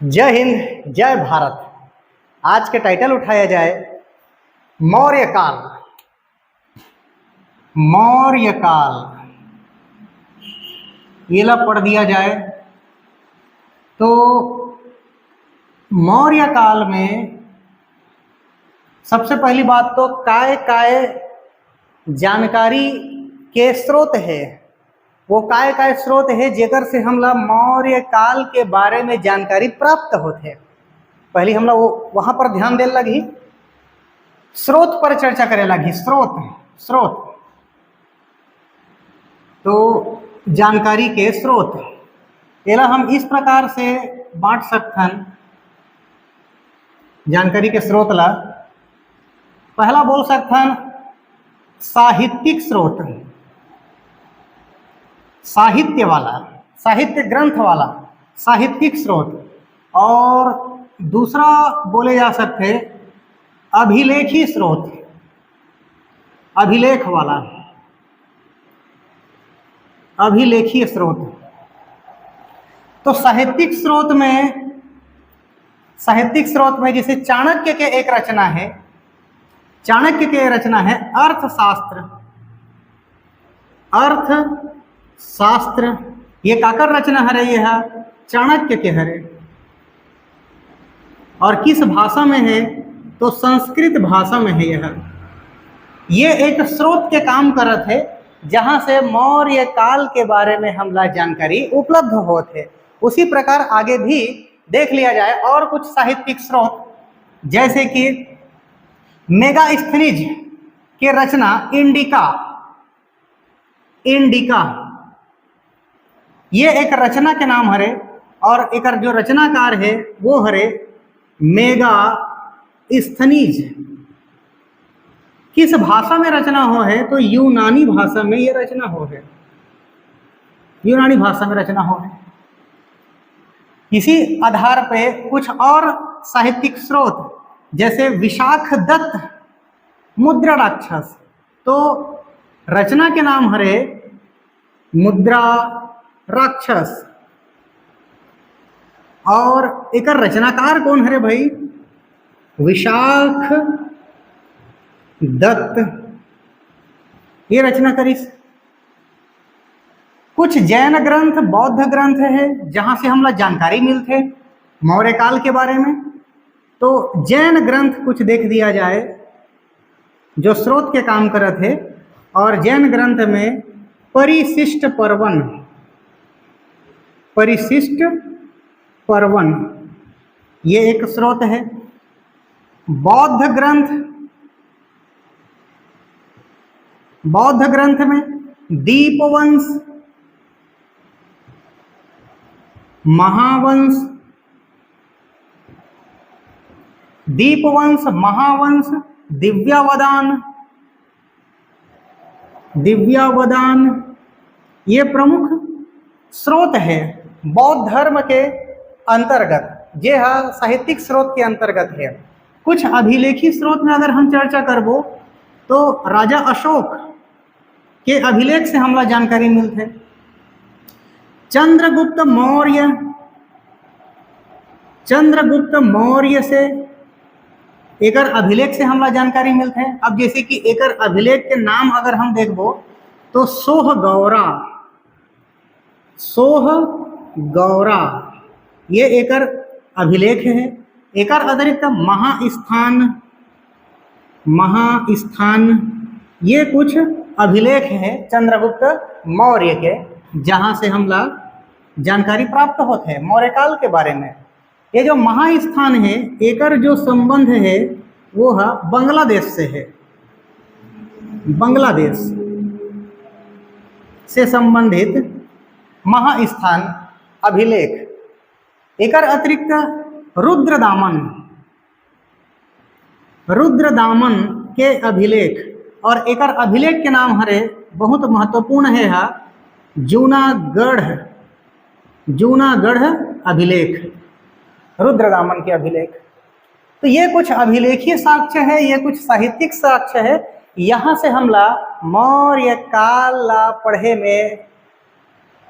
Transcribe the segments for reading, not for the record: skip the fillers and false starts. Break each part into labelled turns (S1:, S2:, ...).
S1: जय हिंद, जय भारत। आज के टाइटल उठाया जाए मौर्य काल। मौर्य काल ये ला पढ़ दिया जाए तो मौर्य काल में सबसे पहली बात तो काय काय जानकारी के स्रोत है। वो काय काय स्रोत है जेकर से हमला मौर्य काल के बारे में जानकारी प्राप्त होते। पहले हमला वो वहां पर ध्यान देने लगी, स्रोत पर चर्चा करे लगी। स्रोत तो जानकारी के स्रोत एला हम इस प्रकार से बांट सकथन। जानकारी के स्रोत ला पहला बोल सकथन साहित्यिक स्रोत, साहित्य वाला, साहित्य ग्रंथ वाला साहित्यिक स्रोत। और दूसरा बोले जा सकते अभिलेखी स्रोत, अभिलेख वाला, अभिलेखीय स्रोत। तो साहित्यिक स्रोत में जैसे चाणक्य के एक रचना है, चाणक्य के रचना है अर्थशास्त्र। अर्थशास्त्र ये काकर रचना हरे, यह चाणक्य के हरे। और किस भाषा में है तो संस्कृत भाषा में है। ये एक स्रोत के काम करत है जहां से मौर्य काल के बारे में हमला जानकारी उपलब्ध होते। उसी प्रकार आगे भी देख लिया जाए और कुछ साहित्यिक स्रोत, जैसे कि मेगास्थनीज के रचना इंडिका। ये एक रचना के नाम हरे और एक जो रचनाकार है वो हरे मेगास्थनीज। किस भाषा में रचना हो है तो यूनानी भाषा में ये रचना हो है, यूनानी भाषा में रचना हो है। इसी आधार पे कुछ और साहित्यिक स्रोत जैसे विशाख दत्त मुद्रा राक्षस, तो रचना के नाम हरे मुद्रा राक्षस। और एक रचनाकार कौन हरे भाई, विशाख दत्त ये रचना करिस। कुछ जैन ग्रंथ, बौद्ध ग्रंथ है जहां से हमला जानकारी मिलते मौर्य काल के बारे में। तो जैन ग्रंथ कुछ देख दिया जाए जो स्रोत के काम करत है। और जैन ग्रंथ में परिशिष्ट पर्वन ये एक स्रोत है। बौद्ध ग्रंथ में दीपवंश, महावंश, दिव्यावदान ये प्रमुख स्रोत है बौद्ध धर्म के अंतर्गत। ये साहित्यिक स्रोत के अंतर्गत है। कुछ अभिलेखी स्रोत में अगर हम चर्चा करबो तो राजा अशोक के अभिलेख से हमला जानकारी मिलते। चंद्रगुप्त मौर्य से एकर अभिलेख से हमला जानकारी मिलते हैं। अब जैसे कि एकर अभिलेख के नाम अगर हम देखबो तो सोह गौरा ये एकर अभिलेख है। एकर अतिरिक्त महास्थान ये कुछ अभिलेख है चंद्रगुप्त मौर्य के, जहां से हमला जानकारी प्राप्त होते हैं मौर्य काल के बारे में। ये जो महास्थान है एकर जो संबंध है वो है बांग्लादेश से है, बांग्लादेश से संबंधित महास्थान अभिलेख। एकर अतिरिक्त रुद्रदामन के अभिलेख, और एकर अभिलेख के नाम हरे बहुत महत्वपूर्ण है जूनागढ़ अभिलेख, रुद्रदामन के अभिलेख। तो ये कुछ अभिलेखीय साक्ष्य है, ये कुछ साहित्यिक साक्ष्य है। यहाँ से हमला मौर्य काल ला पढ़े में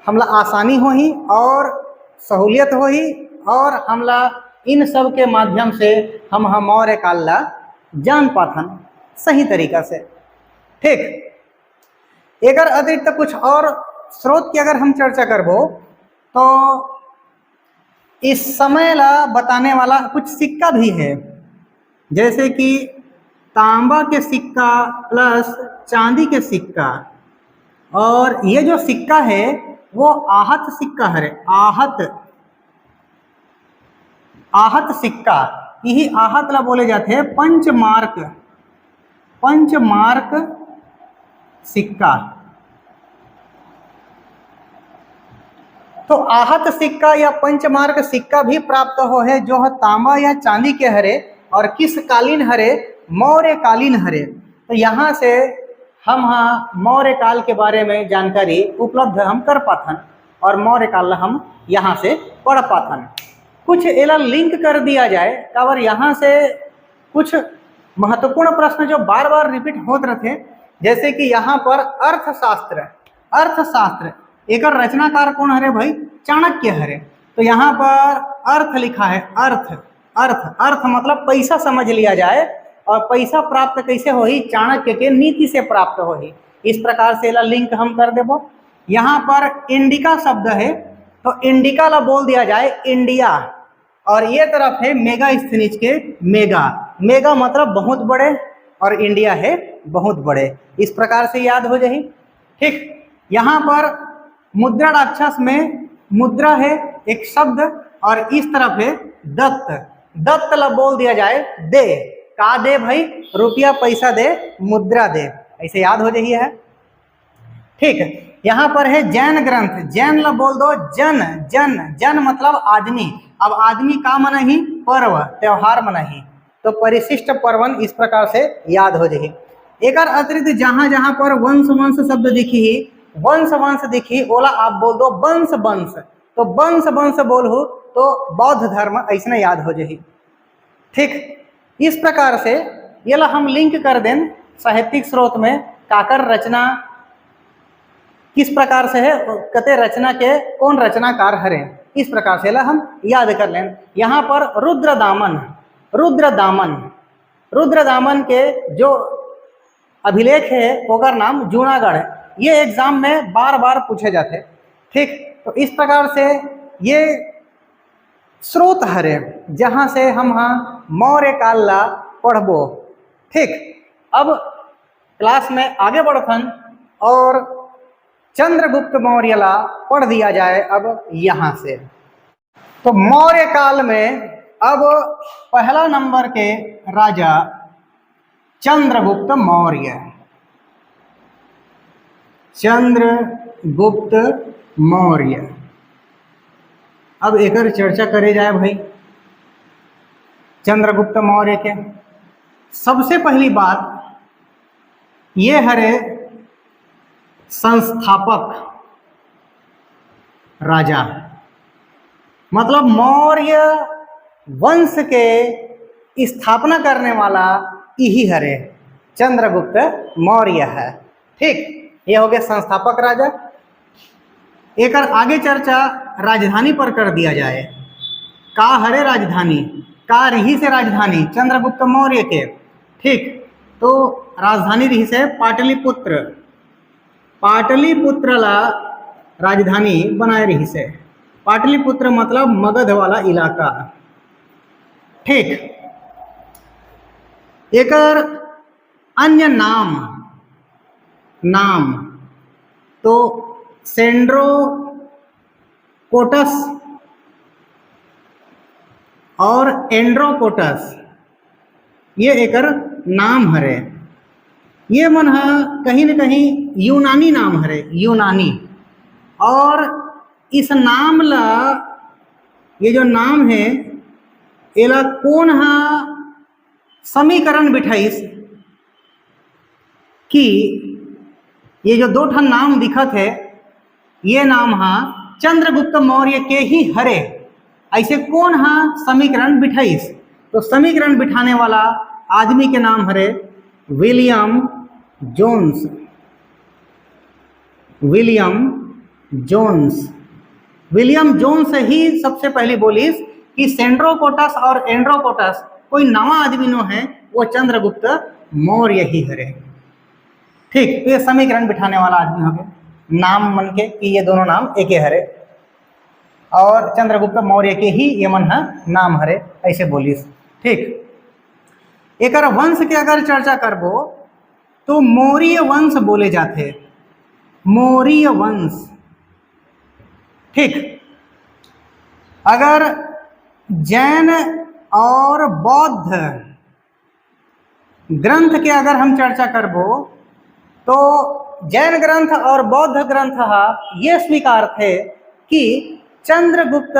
S1: हमला आसानी होही और सहूलियत होही और हमला इन सब के माध्यम से हम मौर्य काल ला जान पाथन सही तरीका से। ठीक, एकर अतिरिक्त कुछ और स्रोत की अगर हम चर्चा करबो तो इस समय ला बताने वाला कुछ सिक्का भी है, जैसे कि तांबा के सिक्का प्लस चांदी के सिक्का। और ये जो सिक्का है वो आहत सिक्का है, आहत सिक्का। यही आहत ला बोले जाते हैं पंचमार्क सिक्का। तो आहत सिक्का या पंचमार्क सिक्का भी प्राप्त हो है, जो है तांबा या चांदी के हरे और किस कालीन हरे, मौर्य कालीन हरे। तो यहाँ से हम मौर्य काल के बारे में जानकारी उपलब्ध हम कर पाथन और मौर्य काल हम यहाँ से पढ़ पाथन। कुछ एला लिंक कर दिया जाए काबर यहाँ से कुछ महत्वपूर्ण प्रश्न जो बार बार रिपीट होते रहते, जैसे कि यहाँ पर अर्थशास्त्र एक रचनाकार कौन हरे भाई, चाणक्य हरे। तो यहाँ पर अर्थ लिखा है, अर्थ मतलब पैसा समझ लिया जाए, और पैसा प्राप्त कैसे हो ही, चाणक्य के नीति से प्राप्त हो ही। इस प्रकार से ला लिंक हम कर देबो। यहाँ पर इंडिका शब्द है, तो इंडिका ला बोल दिया जाए इंडिया, और ये तरफ है मेगास्थनीज के मेगा मतलब बहुत बड़े और इंडिया है बहुत बड़े। इस प्रकार से याद हो जाए। ठीक, यहाँ पर मुद्रा राक्षस में मुद्रा है एक शब्द, और इस तरफ है दत्त ला बोल दिया जाए दे, का दे भाई, रुपया पैसा दे, मुद्रा दे, ऐसे याद हो जाइए है। ठीक, यहाँ पर है जैन ग्रंथ, जैन ला बोल दो जन मतलब आदमी। अब आदमी का मना ही, पर्व त्योहार मना ही, तो परिशिष्ट पर्वन इस प्रकार से याद हो जाए। एक अतिरिक्त जहाँ जहाँ पर वंश शब्द दिखी ओला आप बोल दो वंश, तो वंश बोल तो बौद्ध धर्म ऐसा याद हो जाए। ठीक, इस प्रकार से ये ला हम लिंक कर दें साहित्यिक स्रोत में, काकर रचना किस प्रकार से है, कते रचना के कौन रचनाकार हरे, इस प्रकार से ला हम याद कर लें। यहाँ पर रुद्रदामन के जो अभिलेख है ओकर नाम जूनागढ़, ये एग्जाम में बार बार पूछे जाते। ठीक, तो इस प्रकार से ये स्रोत हरे जहाँ से हम मौर्य काल ला पढ़बो। ठीक, अब क्लास में आगे बढ़थन और चंद्रगुप्त मौर्य ला पढ़ दिया जाए। अब यहाँ से तो मौर्य काल में अब पहला नंबर के राजा चंद्रगुप्त मौर्य। अब एक चर्चा करे जाए भाई चंद्रगुप्त मौर्य के। सबसे पहली बात ये हरे संस्थापक राजा, मतलब मौर्य वंश के स्थापना करने वाला यही हरे चंद्रगुप्त मौर्य है। ठीक, ये हो गया संस्थापक राजा। एक आगे चर्चा राजधानी पर कर दिया जाए। का हरे राजधानी, का रही से राजधानी चंद्रगुप्त मौर्य के। ठीक, तो राजधानी रही से पाटलिपुत्र ला राजधानी बनाए रही से। पाटलिपुत्र मतलब मगध वाला इलाका। ठीक, एक अन्य नाम तो सेंड्रोकोटस और एंड्रोकोटस, ये एकर नाम हरे। ये मन कहीं न कहीं यूनानी नाम हरे, यूनानी। और इस नाम ला, ये जो नाम है एला कौन समीकरण बिठाइस कि ये जो दो ठन नाम दिखत है ये नाम चंद्रगुप्त मौर्य के ही हरे, ऐसे कौन समीकरण बिठाइस। तो समीकरण बिठाने वाला आदमी के नाम हरे विलियम जोन्स ही सबसे पहली बोलिस कि सेंड्रोकोटस और एंड्रोकोटस कोई नवा आदमी नो है, वो चंद्रगुप्त मौर्य ही हरे। ठीक, तो ये समीकरण बिठाने वाला आदमी हो गया, नाम मन के कि ये दोनों नाम एक ही हरे, और चंद्रगुप्त मौर्य के ही ये मन है नाम हरे, ऐसे बोलिस। ठीक, एक वंश के अगर चर्चा करबो तो मौर्य वंश बोले जाते, मौर्य वंश। ठीक, अगर जैन और बौद्ध ग्रंथ के अगर हम चर्चा करबो तो जैन ग्रंथ और बौद्ध ग्रंथ ये स्वीकार थे कि चंद्रगुप्त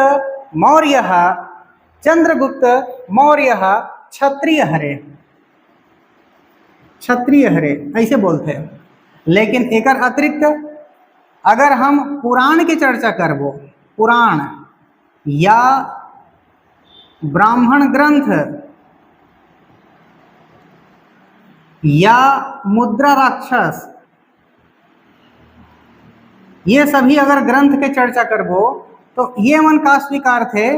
S1: मौर्य क्षत्रिय हरे, क्षत्रिय हरे ऐसे बोलते हैं। लेकिन एक अतिरिक्त अगर हम पुराण की चर्चा करबो, पुराण या ब्राह्मण ग्रंथ या मुद्रा राक्षस, ये सभी अगर ग्रंथ के चर्चा करबो तो ये मन का स्वीकार थे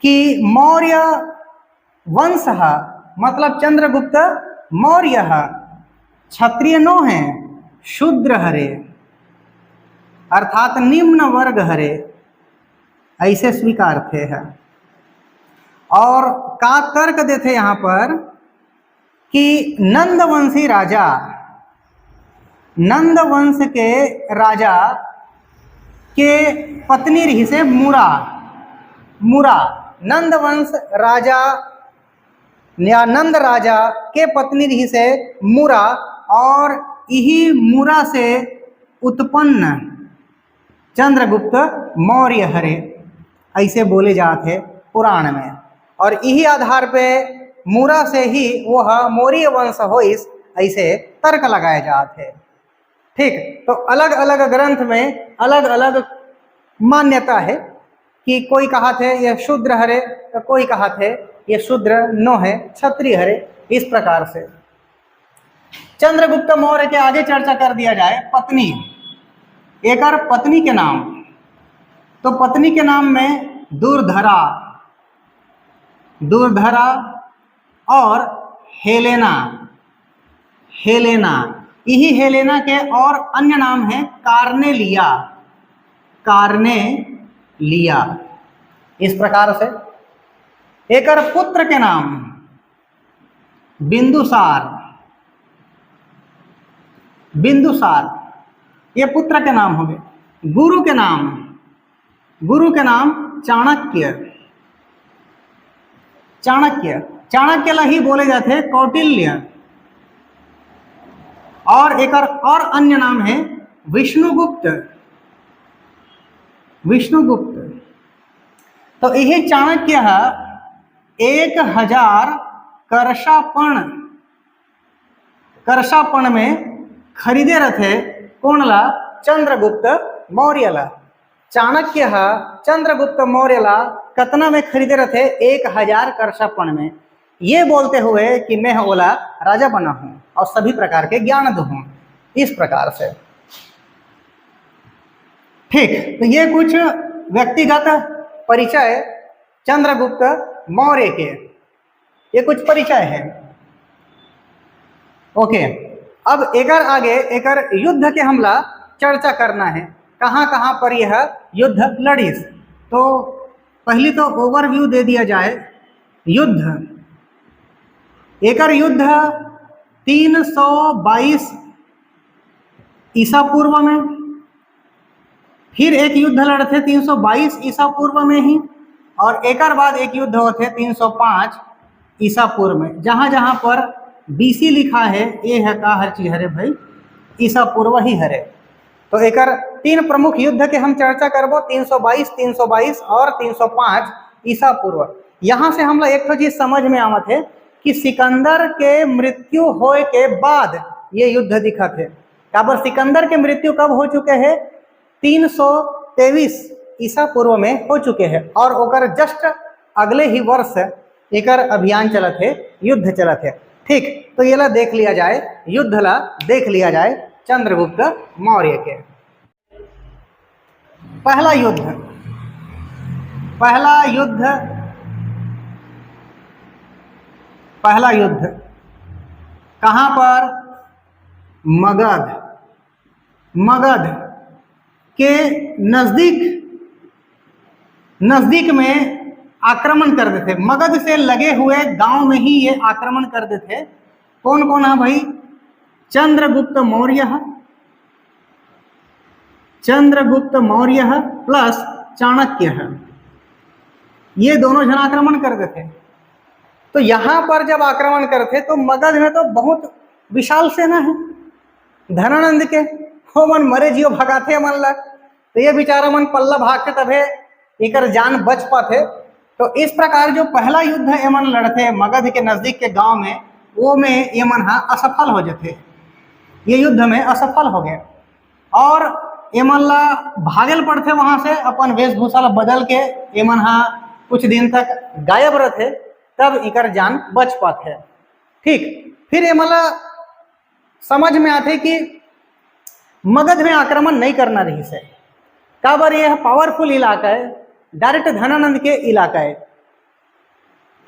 S1: कि मौर्य वंश मतलब चंद्रगुप्त मौर्य क्षत्रिय नो है, शूद्र हरे अर्थात निम्न वर्ग हरे, ऐसे स्वीकार थे है। और का तर्क देते यहाँ पर कि नंदवंशी राजा, नंद वंश के राजा के पत्नी रही से मुरा, नंद वंश राजा या नंद राजा के पत्नी रही से मुरा, और यही मुरा से उत्पन्न चंद्रगुप्त मौर्य हरे, ऐसे बोले जाते पुराण में। और यही आधार पे मुरा से ही वह मौर्य वंश होइस, ऐसे तर्क लगाए जाते। ठीक, तो अलग अलग ग्रंथ में अलग अलग मान्यता है कि कोई कहा थे यह शूद्र हरे, तो कोई कहा थे ये शूद्र नो है, क्षत्रिय हरे, इस प्रकार से। चंद्रगुप्त मौर्य के आगे चर्चा कर दिया जाए पत्नी, एक और पत्नी के नाम, तो पत्नी के नाम में दुर्धरा और हेलेना, यही हेलेना के और अन्य नाम है कार्नेलिया, इस प्रकार से। एक और पुत्र के नाम बिंदुसार, ये पुत्र के नाम हो गए। गुरु के नाम चाणक्य ला ही बोले जाते कौटिल्य, और एक और अन्य नाम है विष्णुगुप्त। तो यही चाणक्य 1000 करशापण में खरीदे रथे कौन ला, चंद्रगुप्त मौर्य ला। चाणक्य चंद्रगुप्त मौर्य ला कतना में खरीदे रथे, 1000 करशापण में, ये बोलते हुए कि मैं ओला राजा बना हूं और सभी प्रकार के ज्ञान दूं, इस प्रकार से। ठीक, तो ये कुछ व्यक्तिगत परिचय चंद्रगुप्त मौर्य के, ये कुछ परिचय है। ओके, अब एकर आगे एकर युद्ध के हमला चर्चा करना है, कहाँ कहाँ पर यह युद्ध लड़ीस। तो पहली तो ओवरव्यू दे दिया जाए युद्ध। एकर युद्ध 322 ईसा पूर्व में, फिर एक युद्ध लड़ते 322 ईसा पूर्व में ही, और एक बाद एक युद्ध होते 305 ईसा पूर्व में। जहाँ जहाँ पर बीसी लिखा है ये है का हर चीज हरे भाई ईसा पूर्व ही हरे। तो एकर 3 प्रमुख युद्ध के हम चर्चा करबो, 322 और 305 ईसा पूर्व। यहाँ से हमला एक तो चीज समझ में आवत है कि सिकंदर के मृत्यु होए के बाद ये युद्ध दिखत है। काबर सिकंदर के मृत्यु कब हो चुके हैं, 323 ईसा पूर्व में हो चुके हैं, और ओकर जस्ट अगले ही वर्ष एकर अभियान चलत है, युद्ध चलत है। ठीक, तो ये ला देख लिया जाए, युद्ध ला देख लिया जाए चंद्रगुप्त मौर्य के। पहला युद्ध पहला युद्ध कहाँ पर? मगध के नजदीक में आक्रमण कर देते। मगध से लगे हुए गांव में ही ये आक्रमण कर देते। कौन कौन है भाई? चंद्रगुप्त मौर्य प्लस चाणक्य है, ये दोनों जन आक्रमण कर देते। तो यहां पर जब आक्रमण करते तो मगध में तो बहुत विशाल सेना है धनानंद के, हो मन मरे जियो भगाते मन ला, तो ये बेचारा मन पल्ला भागते तभे एकर जान बच पाते। तो इस प्रकार जो पहला युद्ध एमन लड़ते मगध के नजदीक के गांव में, वो में एमन असफल हो जाते, ये युद्ध में असफल हो गए और एमन ला भागल पड़ते वहां से, अपन वेशभूषा बदल के एमन कुछ दिन तक गायब रहते, तब इकर जान बच पाते। ठीक, फिर एमन ला समझ में आते कि मगध में आक्रमण नहीं करना रही से, काबर यह पावरफुल इलाका है, डायरेक्ट धनानंद के इलाका है।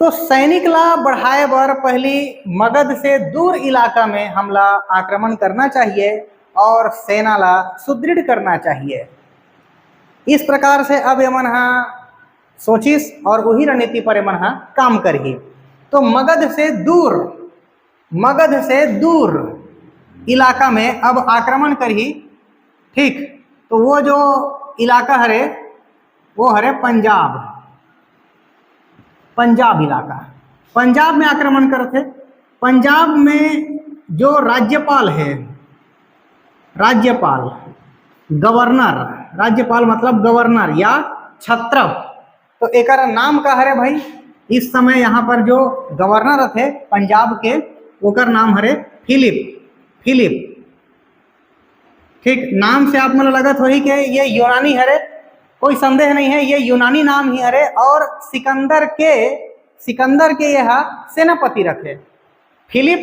S1: तो सैनिक ला बढ़ाए बर पहली मगध से दूर इलाका में हमला आक्रमण करना चाहिए और सेना ला सुदृढ़ करना चाहिए। इस प्रकार से अब यमन सोचिस और वही रणनीति पर यमन काम करही। तो मगध से दूर इलाका में अब आक्रमण करही। ठीक, तो वो जो इलाका हरे वो हरे पंजाब इलाका। पंजाब में आक्रमण करते। पंजाब में जो राज्यपाल है, राज्यपाल मतलब गवर्नर या छत्रप, तो एकर नाम का हरे भाई, इस समय यहाँ पर जो गवर्नर थे पंजाब के, ओकर नाम हरे फिलिप। ठीक, नाम से आप मतलब लगत हो ही कि ये यूनानी हरे, कोई संदेह नहीं है, ये यूनानी नाम ही हरे। और सिकंदर के यह सेनापति रखे। फिलिप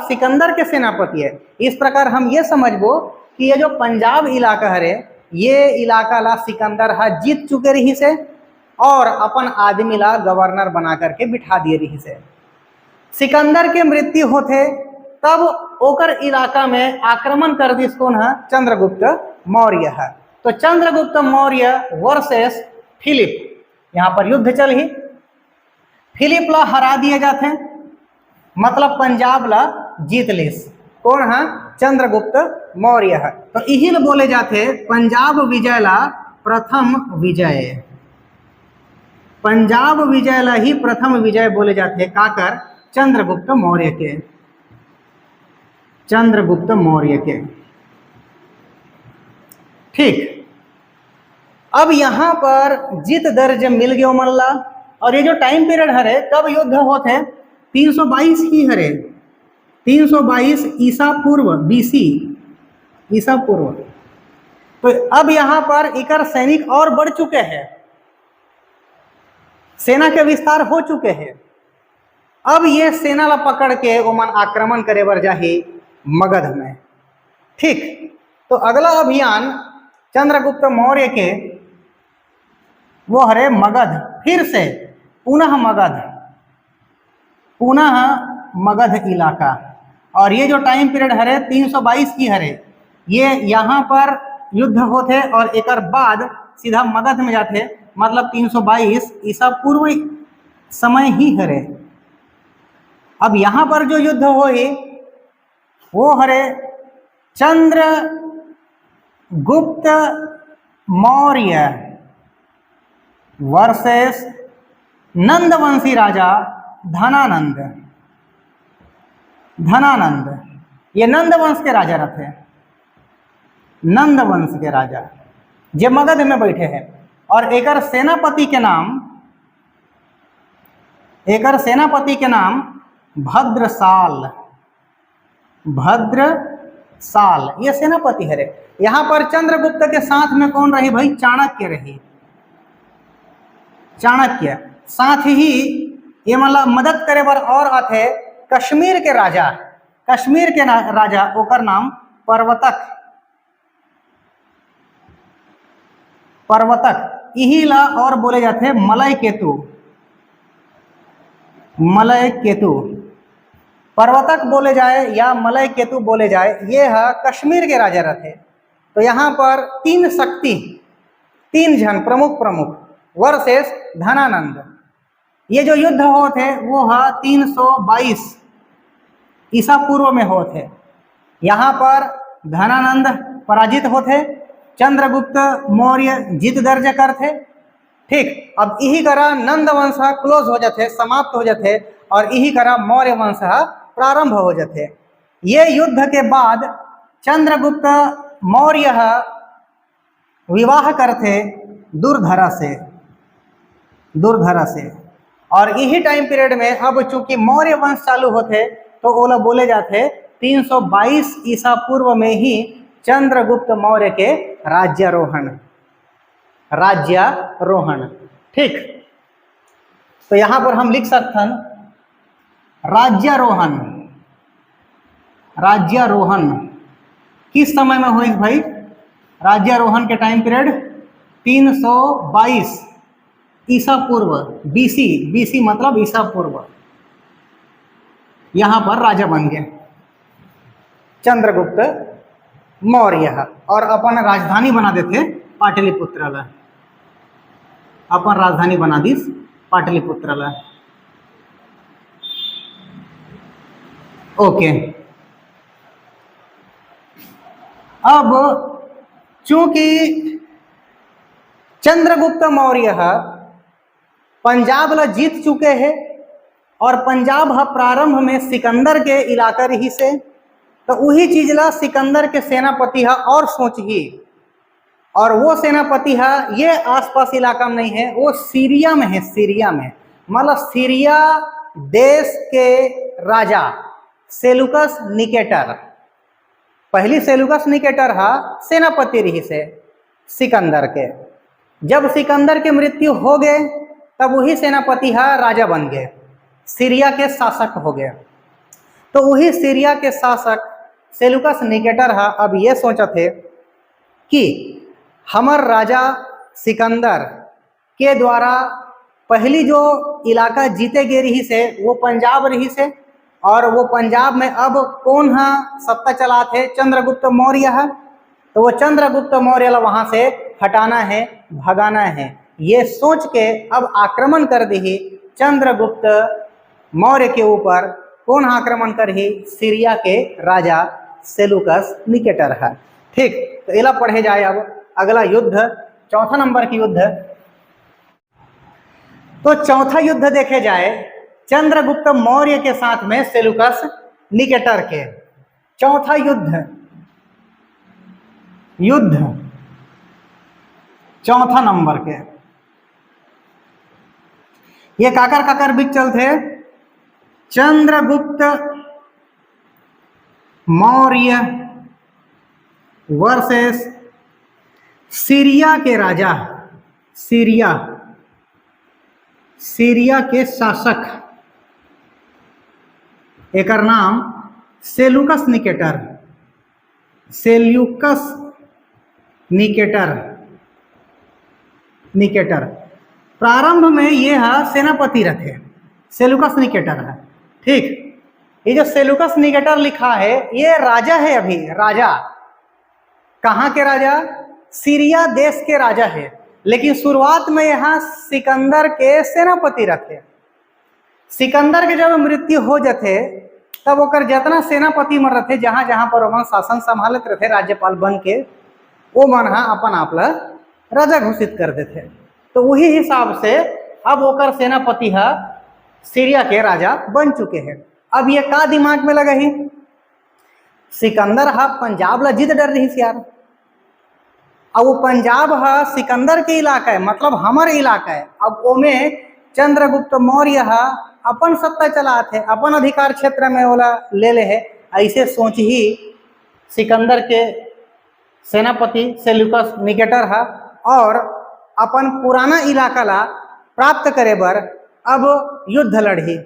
S1: सिकंदर के सेनापति है। इस प्रकार हम ये समझबो कि ये जो पंजाब इलाका हरे, ये इलाका ला सिकंदर जीत चुके रही से और अपन आदमी ला गवर्नर बना करके बिठा दिए रही से। सिकंदर के मृत्यु होते तब ओकर इलाका में आक्रमण कर दी कौन है? चंद्रगुप्त मौर्य है। तो चंद्रगुप्त मौर्य वर्सेस फिलिप, यहाँ पर युद्ध चल ही। फिलिप ला हरा दिए जाते, मतलब पंजाब ला जीत लिस। कौन है? चंद्रगुप्त मौर्य है। तो यही बोले जाते पंजाब विजय ला प्रथम विजय। पंजाब विजय ला ही प्रथम विजय बोले जाते काकर? चंद्रगुप्त मौर्य के। ठीक, अब यहाँ पर जीत दर्ज मिल गया मल्ला। और ये जो टाइम पीरियड हरे, कब युद्ध होते? 322 ही हरे, 322 ईसा पूर्व, BC ईसा पूर्व। तो अब यहाँ पर इकर सैनिक और बढ़ चुके हैं, सेना के विस्तार हो चुके हैं। अब ये सेना ला पकड़ के ओमन आक्रमण करे बर जाही मगध में। ठीक, तो अगला अभियान चंद्रगुप्त मौर्य के वो हरे मगध, फिर से पुनः मगध इलाका। और ये जो टाइम पीरियड हरे 322 की हरे, ये यहाँ पर युद्ध होते और एक बाद सीधा मगध में जाते, मतलब 322 ईसा पूर्व समय ही हरे। अब यहाँ पर जो युद्ध हो वो हरे चंद्रगुप्त मौर्य वर्सेस नंदवंशी राजा धनानंद। ये नंदवंश के राजा रहते, नंदवंश के राजा जे मगध में बैठे हैं। और एकर सेनापति के नाम भद्रसाल ये सेनापति है रे। यहाँ पर चंद्रगुप्त के साथ में कौन रही भाई? चाणक्य रही। चाणक्य साथ ही ये मतलब मदद करे बर और आते कश्मीर के राजा ओकर नाम पर्वतक इही ला और बोले जाते हैं मलय केतु। मलय केतु पर्वतक बोले जाए या मलय केतु बोले जाए, ये है कश्मीर के राजा रहे। तो यहाँ पर तीन शक्ति, तीन जन प्रमुख वर्सेस धनानंद। ये जो युद्ध होते वो है 322 ईसा पूर्व में होते। यहाँ पर धनानंद पराजित होते, चंद्रगुप्त मौर्य जीत दर्ज करते। ठीक, अब यही करा नंद वंश क्लोज हो जाते, समाप्त हो जाते, और यही करा मौर्य वंश प्रारंभ हो जाते। ये युद्ध के बाद चंद्रगुप्त मौर्य विवाह करते दुर्धरा से, और यही टाइम पीरियड में अब चूंकि मौर्य वंश चालू होते तो ओला बोले जाते 322 ईसा पूर्व में ही चंद्रगुप्त मौर्य के राज्यारोहण। ठीक, तो यहां पर हम लिख सकते हैं राज्यारोहण किस समय में हुई भाई? राज्यारोहण के टाइम पीरियड 322 ईसा पूर्व, बीसी मतलब ईसा पूर्व। यहां पर राजा बन गए चंद्रगुप्त मौर्य, और अपन राजधानी बना देते पाटलिपुत्र ला। अपन राजधानी बना दी पाटलिपुत्र ला। ओके, अब चूंकि चंद्रगुप्त मौर्य पंजाब ला जीत चुके हैं, और पंजाब प्रारंभ में सिकंदर के इलाका रही से, तो वही चीज ला सिकंदर के सेनापति और सोच ही, और वो सेनापति ये आसपास इलाका में नहीं है, वो सीरिया में है। सीरिया में मतलब सीरिया देश के राजा सेलुकस निकेटर, पहली सेलुकस निकेटर सेनापति रही से सिकंदर के। जब सिकंदर के मृत्यु हो गए तब वही सेनापति राजा बन गए, सीरिया के शासक हो गए। तो वही सीरिया के शासक सेलुकस निकेटर अब ये सोचा थे कि हमार राजा सिकंदर के द्वारा पहली जो इलाका जीते गए रही से वो पंजाब रही से, और वो पंजाब में अब कौन सत्ता चला थे? चंद्रगुप्त मौर्य तो वो चंद्रगुप्त मौर्य वहां से हटाना है, भगाना है। ये सोच के अब आक्रमण कर दी चंद्रगुप्त मौर्य के ऊपर। कौन आक्रमण कर ही? सीरिया के राजा सेलुकस निकेटर है। ठीक, तो इला पढ़े जाए अब अगला युद्ध, चौथा नंबर की युद्ध। तो चौथा युद्ध देखे जाए चंद्रगुप्त मौर्य के साथ में सेलुकस निकेटर के। चौथा युद्ध चौथा नंबर के ये काकर बीच चलते चंद्रगुप्त मौर्य वर्सेस सीरिया के राजा, सीरिया के शासक, एक नाम सेलुकस निकेटर। प्रारंभ में ये सेनापति रहे, सेलुकस निकेटर है। ठीक, ये जो सेलुकस निकेटर लिखा है ये राजा है। अभी राजा कहाँ के राजा? सीरिया देश के राजा है, लेकिन शुरुआत में यहाँ सिकंदर के सेनापति रहे। सिकंदर के जब मृत्यु हो जाते तब ओकर जितना सेनापति मन रहे, जहां जहां पर ओमन शासन संभालत रहे राज्यपाल बन के, वो मन अपन आप राजा घोषित कर देते। तो वही हिसाब से अब ओकर सेनापति सीरिया के राजा बन चुके हैं। अब ये का दिमाग में लगा ही? सिकंदर पंजाब ला जीत डर रही यार। अब वो पंजाब सिकंदर के इलाका है, मतलब हमारे इलाका है। अब ओमे चंद्रगुप्त मौर्य अपन सत्ता चलाते, अपन अधिकार क्षेत्र में ओला ले है। ऐसे सोच ही सिकंदर के सेनापति सेलुकस निकेटर और अपन पुराना इलाका ला प्राप्त करे बर अब युद्ध लड़ी,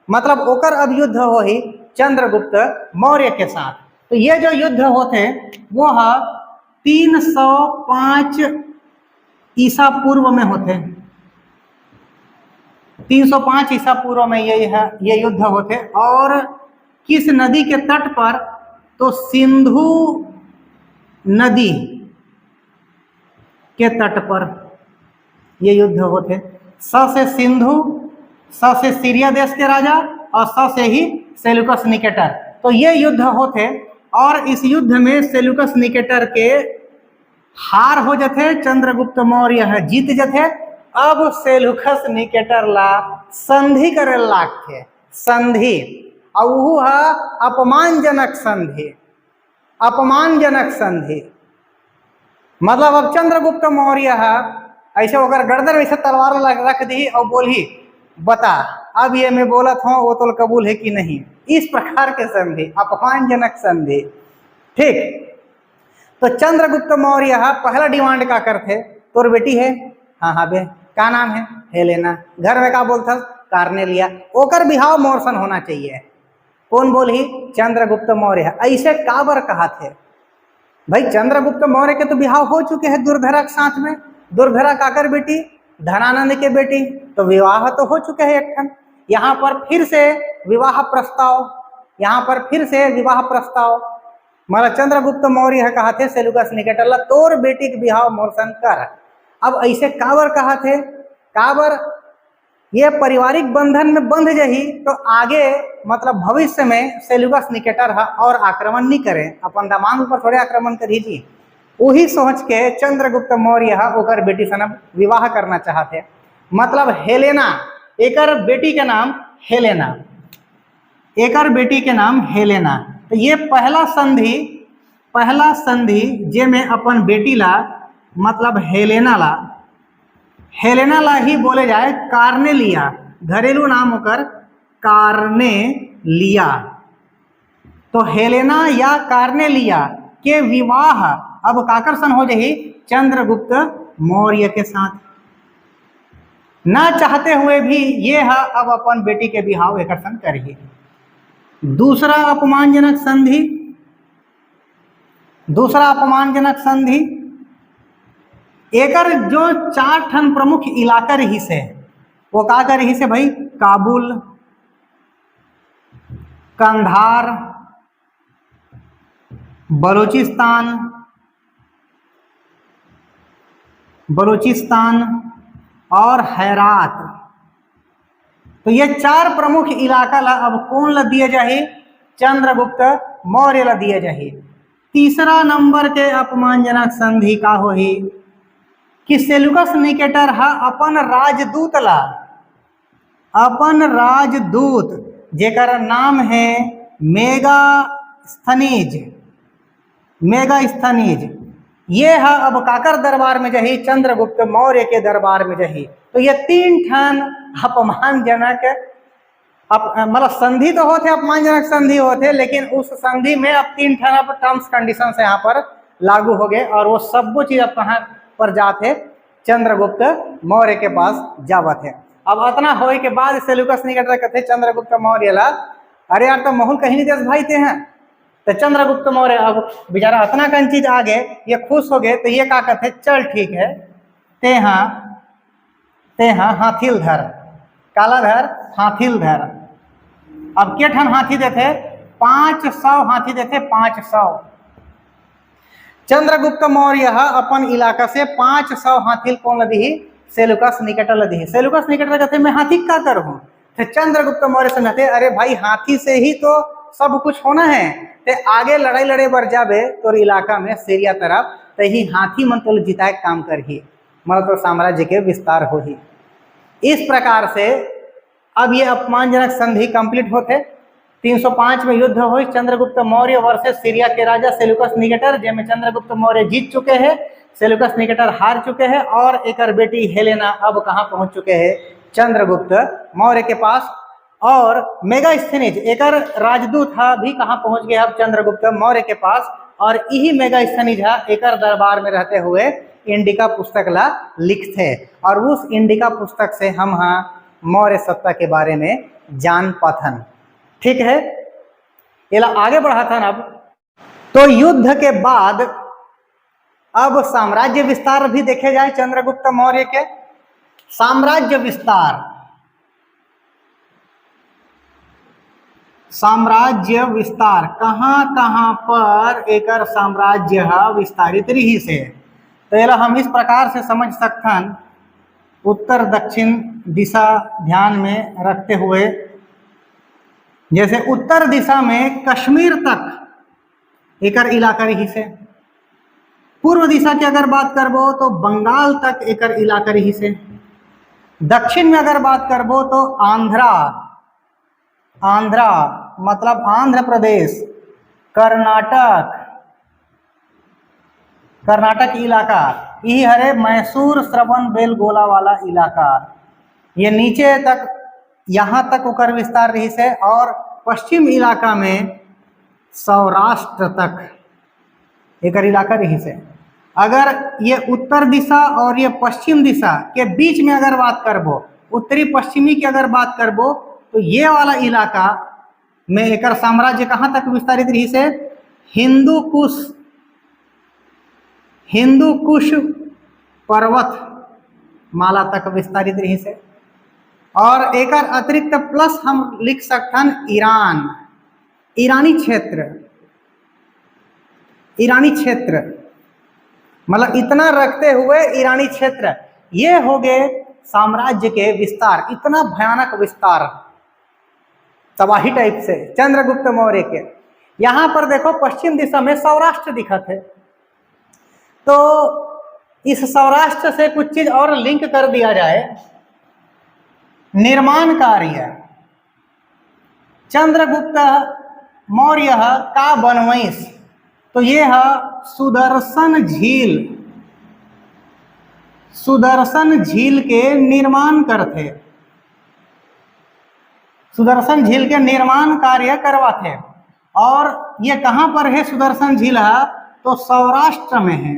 S1: मतलब ओकर अब युद्ध हो ही चंद्रगुप्त मौर्य के साथ। तो ये जो युद्ध होते वो 305 ईसा पूर्व में होते, 305 ईसा पूर्व में ये युद्ध होते। और किस नदी के तट पर? तो सिंधु नदी के तट पर ये युद्ध होते। स से सिंधु, स से सीरिया देश के राजा और स से ही सेल्यूकस निकेटर। तो ये युद्ध होते और इस युद्ध में सेल्यूकस निकेटर के हार हो जाते, चंद्रगुप्त मौर्य जीत जाते। अब सेल्यूकस निकेटर ला संधि करे लागते, संधि, और वो है अपमानजनक संधि, अपमानजनक संधि। मतलब अब चंद्रगुप्त मौर्य है ऐसे होकर गर्दन में से तलवार रख दी और बोली बता अब ये मैं बोलत हूँ वो तो कबूल है कि नहीं। इस प्रकार के संधि, अपमानजनक संधि। ठीक, तो चंद्रगुप्त मौर्य पहला डिमांड का करते, तोर बेटी है, हाँ हाँ बे, का नाम है? हेलेना। घर में का बोलता? कार्नेलिया। ओकर बिहाव मोरसन होना चाहिए। कौन बोली? चंद्रगुप्त मौर्य। ऐसे काबर कहा थे भाई? चंद्रगुप्त मौर्य के तो बिहाव हो चुके हैं दुर्धरा के साथ में। दुर्धरा काकर बेटी? धनानंद के बेटी। तो विवाह तो हो चुके हैं एक ठन। यहाँ पर फिर से विवाह प्रस्ताव, यहाँ पर फिर से विवाह प्रस्ताव। मतलब चंद्रगुप्त मौर्य कहा थे सेल्यूकस निकेटर तोर बेटी के बिहाव मोरसन कर। अब ऐसे काबर कहा थे? काबर ये पारिवारिक बंधन में बंध जाही तो आगे मतलब भविष्य में सेल्यूकस निकेटर और आक्रमण नहीं करे, अपन दामाद ऊपर थोड़े आक्रमण करी जी। वही सोच के चंद्रगुप्त मौर्य ओकर बेटी से विवाह करना चाहते। मतलब हेलेना, एकर बेटी के नाम हेलेना, एकर बेटी के नाम हेलेना। तो ये पहला संधि जे में अपन बेटी ला मतलब हेलेना ला ही बोले जाए कार्नेलिया। घरेलू नाम होकर कार्नेलिया। तो हेलेना या कार्नेलिया के विवाह अब काकरसन हो जाही चंद्रगुप्त मौर्य के साथ। ना चाहते हुए भी ये है अब अपन बेटी के बिहाव एकरसन करिए। दूसरा अपमानजनक संधि, एकर जो 4 ठन प्रमुख इलाका रही से वो का कर रही से भाई? काबुल, कंधार, बलूचिस्तान और हैरात। तो ये 4 प्रमुख इलाका ला अब कौन ला दिए जाही? चंद्रगुप्त मौर्य ला दिए जाही। तीसरा नंबर के अपमानजनक संधि का होही कि सेल्यूकस निकेटर अपन राजदूत जेकर नाम है मेगास्थनीज, ये है अब काकर दरबार में जही? चंद्रगुप्त मौर्य के दरबार में जही। तो ये 3 ठन अपमानजनक मतलब संधि तो होते, अपमानजनक संधि होते, लेकिन उस संधि में अब 3 ठन अब टर्म्स कंडीशंस यहाँ पर लागू हो गए और वो सब चीज अब कहाँ पर जाते? चंद्रगुप्त मौर्य के पास जावत है। अब इतना होने के बाद सेल्यूकस निकेटर कहते चंद्रगुप्त मौर्य ला, अरे यार तो महल कहीं नहीं देश भाई थे हैं। तो चंद्रगुप्त मौर्य अब बेचारा इतना कन चीज आ गए, ये खुश हो गए। तो ये क्या कहते? चल ठीक है, ते हाँ हाथील धर, काला धर, हाथील धर। अब के ठन हाथी देते? 500 हाथी देते, 500। चंद्रगुप्त मौर्य अपन इलाका से 500 हाथी कौन लदी? सेल्यूकस निकेटर लदी। सेल्यूकस निकेटर कहते मैं हाथी का करूँ? तो चंद्रगुप्त मौर्य से कहते अरे भाई हाथी से ही तो सब कुछ होना है। ते आगे लड़ाई लड़े बर जाबे तो इलाका में सीरिया तरफ तो ही हाथी मन तो जिताए काम कर ही, मतलब तो साम्राज्य के विस्तार हो ही। इस प्रकार से अब ये अपमानजनक संधि कंप्लीट होते। 305 में युद्ध हुई चंद्रगुप्त मौर्य वर्सेस सीरिया के राजा सेल्यूकस निकेटर, जिसमें चंद्रगुप्त मौर्य जीत चुके हैं, सेल्यूकस निकेटर हार चुके हैं और एक बेटी हेलेना अब कहाँ पहुंच चुके हैं? चंद्रगुप्त मौर्य के पास। और मेगास्थनीज एक राजदूत भी कहाँ पहुंच गया? अब चंद्रगुप्त मौर्य के पास। और यही मेगास्थनीज एक दरबार में रहते हुए इंडिका पुस्तक ला लिखते और उस इंडिका पुस्तक से हम मौर्य सत्ता के बारे में जान पाथन। ठीक है, ये आगे बढ़ा था अब। तो युद्ध के बाद अब साम्राज्य विस्तार भी देखे जाए चंद्रगुप्त मौर्य के। साम्राज्य विस्तार, साम्राज्य विस्तार कहाँ कहाँ पर एकर साम्राज्य विस्तारित रही से। तो ये हम इस प्रकार से समझ सकथन, उत्तर दक्षिण दिशा ध्यान में रखते हुए, जैसे उत्तर दिशा में कश्मीर तक एकर इलाका रही से, पूर्व दिशा की अगर बात करबो तो बंगाल तक एकर इलाका रही से, दक्षिण में अगर बात करबो तो आंध्रा, आंध्रा मतलब आंध्र प्रदेश, कर्नाटक, कर्नाटक इलाका, यही हरे मैसूर श्रवण बेलगोला वाला इलाका, ये नीचे तक यहाँ तक ओकर विस्तार रही से। और पश्चिम इलाका में सौराष्ट्र तक एकर इलाका रही से। अगर ये उत्तर दिशा और ये पश्चिम दिशा के बीच में अगर बात करबो, उत्तरी पश्चिमी की अगर बात करबो, तो ये वाला इलाका में एकर साम्राज्य कहाँ तक विस्तारित रही से, हिंदू कुश, हिंदू कुश पर्वत माला तक विस्तारित रही से। और एकर अतिरिक्त प्लस हम लिख सकथन ईरान, ईरानी क्षेत्र, ईरानी क्षेत्र मतलब इतना रखते हुए ईरानी क्षेत्र, ये हो गए साम्राज्य के विस्तार, इतना भयानक विस्तार तबाही टाइप से चंद्रगुप्त मौर्य के। यहाँ पर देखो पश्चिम दिशा में सौराष्ट्र दिखत है, तो इस सौराष्ट्र से कुछ चीज और लिंक कर दिया जाए। निर्माण कार्य, चंद्रगुप्त मौर्य का बनवैस, तो ये है सुदर्शन झील, सुदर्शन झील के निर्माण करते, सुदर्शन झील के निर्माण कार्य करवाते। और ये कहाँ पर है सुदर्शन झील है, तो सौराष्ट्र में है,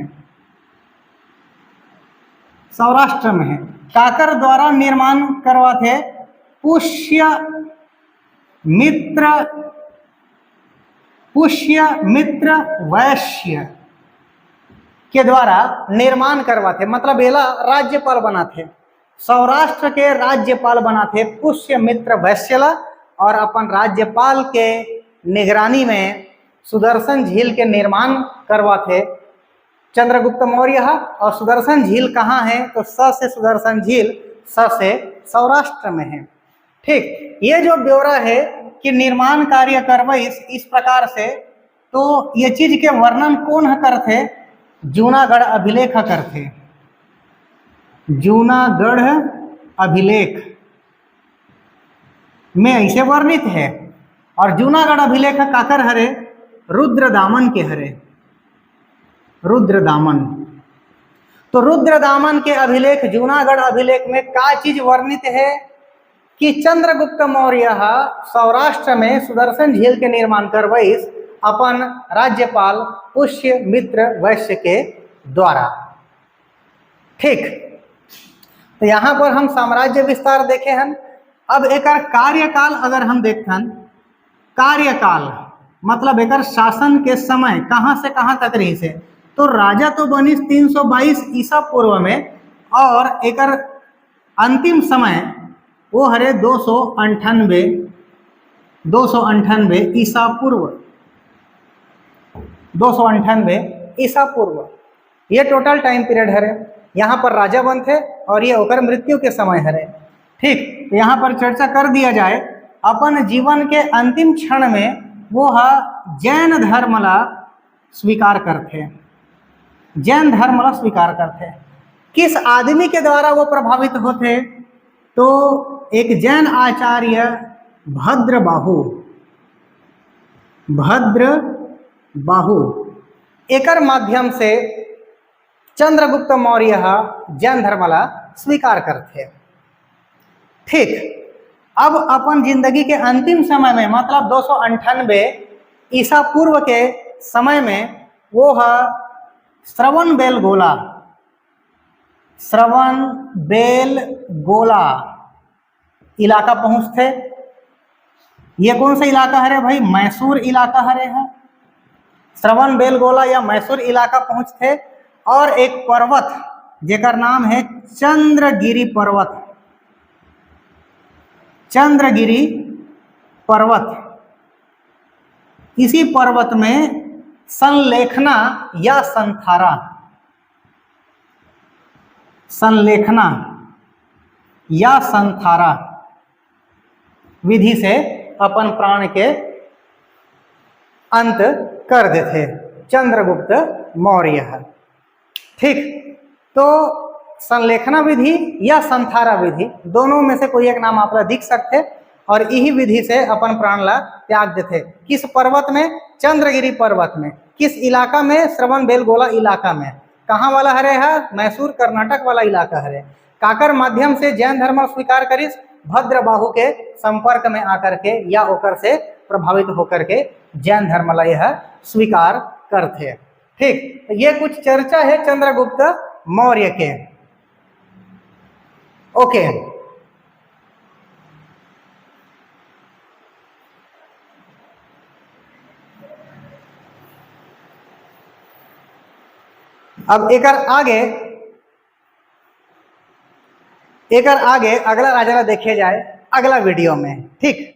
S1: सौराष्ट्र में है। काकर द्वारा निर्माण करवाते, पुष्य मित्र, पुष्य मित्र वैश्य के द्वारा निर्माण करवाते, मतलब एला राज्यपाल बनाते, सौराष्ट्र के राज्यपाल बनाते पुष्य मित्र वैश्यला। और अपन राज्यपाल के निगरानी में सुदर्शन झील के निर्माण करवाते चंद्रगुप्त मौर्य। और सुदर्शन झील कहाँ है, तो स से सुदर्शन झील, स से सौराष्ट्र में है। ठीक, ये जो ब्यौरा है कि निर्माण कार्य करवाई इस प्रकार से, तो ये चीज के वर्णन कौन करते, जूनागढ़ अभिलेख करते, जूनागढ़ अभिलेख में ऐसे वर्णित है। और जूनागढ़ अभिलेख काकर हरे, रुद्रदामन के हरे, रुद्रदामन। तो रुद्रदामन के अभिलेख, जूनागढ़ अभिलेख में का चीज वर्णित है कि चंद्रगुप्त मौर्य सौराष्ट्र में सुदर्शन झील के निर्माण करवाइस अपन राज्यपाल पुष्य मित्र वैश्य के द्वारा। ठीक, तो यहाँ पर हम साम्राज्य विस्तार देखे हैं। अब एकर कार्यकाल अगर हम देखन, कार्यकाल मतलब एकर शासन के समय कहाँ से कहाँ तक रही से, तो राजा तो बनिस 322 ईसा पूर्व में, और एकर अंतिम समय वो हरे 298 ईसा पूर्व, 298 ईसा पूर्व, ये टोटल टाइम पीरियड हरे। यहाँ पर राजा बन थे और ये होकर मृत्यु के समय हरे। ठीक, तो यहाँ पर चर्चा कर दिया जाए, अपन जीवन के अंतिम क्षण में वो जैन धर्म ला स्वीकार करते, जैन धर्म ला स्वीकार करते। किस आदमी के द्वारा वो प्रभावित होते, तो एक जैन आचार्य भद्रबाहु, भद्रबाहु एकर माध्यम से चंद्रगुप्त मौर्य जैन धर्म ला स्वीकार करते। ठीक, अब अपन जिंदगी के अंतिम समय में मतलब 298 ईसा पूर्व के समय में वो श्रवण बेलगोला, श्रवण बेलगोला इलाका पहुंचते। ये कौन सा इलाका है भाई, मैसूर इलाका है। श्रवण बेलगोला या मैसूर इलाका पहुंचते और एक पर्वत जेकर नाम है चंद्रगिरी पर्वत। चंद्रगिरी पर्वत, इसी पर्वत में संलेखना या संथारा, संलेखना या संथारा विधि से अपन प्राण के अंत कर देते चंद्रगुप्त मौर्य। ठीक, तो संलेखना विधि या संथारा विधि दोनों में से कोई एक नाम आप दिख सकते और यही विधि से अपन प्राण ला त्याग देते। किस पर्वत में? चंद्रगिरी पर्वत में। किस इलाका में? श्रवण बेलगोला इलाका में। कहाँ वाला हरे है? मैसूर कर्नाटक वाला इलाका हरे। काकर माध्यम से जैन धर्म स्वीकार करिस? भद्रबाहु के संपर्क में आकर के या ओकर से प्रभावित होकर के जैन धर्म ला यह स्वीकार करते। ठीक, तो ये कुछ चर्चा है चंद्रगुप्त मौर्य के। ओके, अब एकर आगे अगला राजा देखे जाए अगला वीडियो में। ठीक।